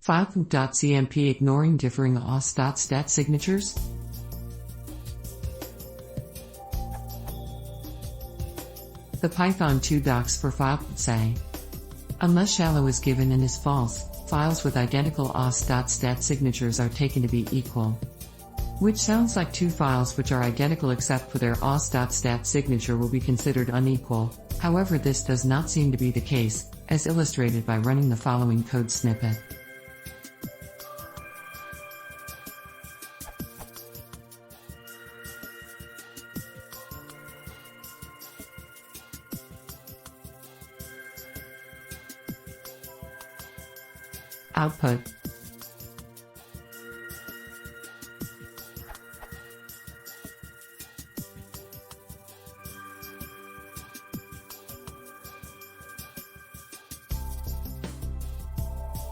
filecmp.cmp ignoring differing os.stat signatures? The Python 2 docs for filecmp say, unless shallow is given and is false, files with identical os.stat signatures are taken to be equal. Which sounds like two files which are identical except for their os.stat signature will be considered unequal. However, this does not seem to be the case, as illustrated by running the following code snippet. Output.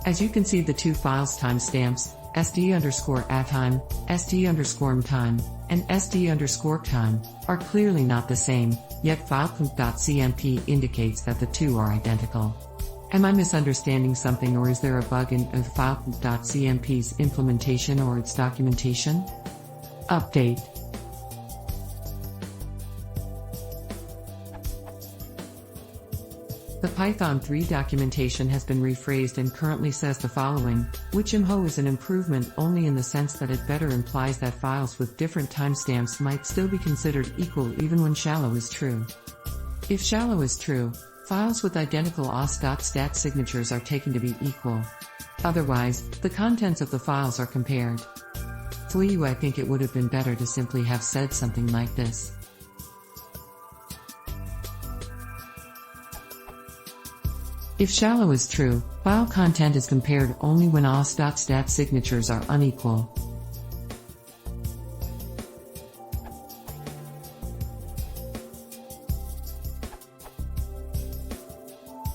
As you can see, the two files timestamps, sd_attime, sd_mtime, and sd_time, are clearly not the same, yet filecmp.cmp indicates that the two are identical. Am I misunderstanding something, or is there a bug in filecmp.cmp's implementation or its documentation? Update. The Python 3 documentation has been rephrased and currently says the following, which is an improvement only in the sense that it better implies that files with different timestamps might still be considered equal even when shallow is true. If shallow is true, files with identical os.stat signatures are taken to be equal. Otherwise, the contents of the files are compared. For you, I think it would have been better to simply have said something like this. If shallow is true, file content is compared only when os.stat signatures are unequal.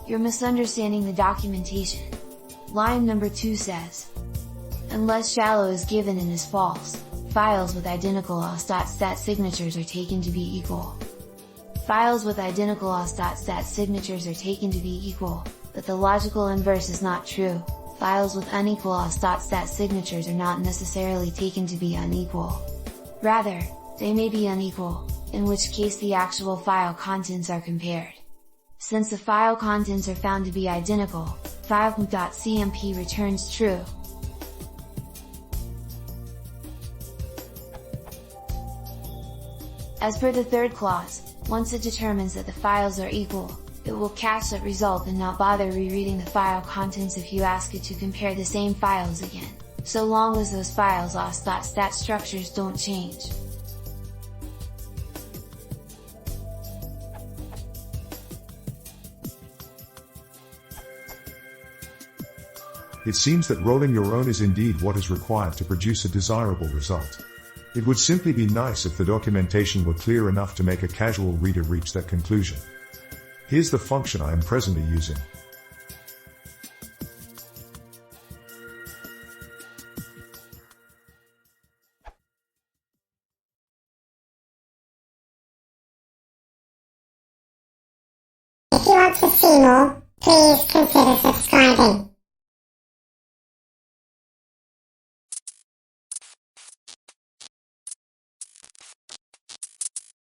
You're misunderstanding the documentation. Line number 2 says, unless shallow is given and is false, files with identical os.stat signatures are taken to be equal. Files with identical os.stat signatures are taken to be equal, but the logical inverse is not true. Files with unequal os.stat signatures are not necessarily taken to be unequal. Rather, they may be unequal, in which case the actual file contents are compared. Since the file contents are found to be identical, filecmp.cmp returns true. As per the third clause, once it determines that the files are equal, it will cache that result and not bother rereading the file contents if you ask it to compare the same files again, so long as those files' os.stat structures don't change. It seems that rolling your own is indeed what is required to produce a desirable result. It would simply be nice if the documentation were clear enough to make a casual reader reach that conclusion. Here's the function I am presently using. If you want to see more, please consider subscribing.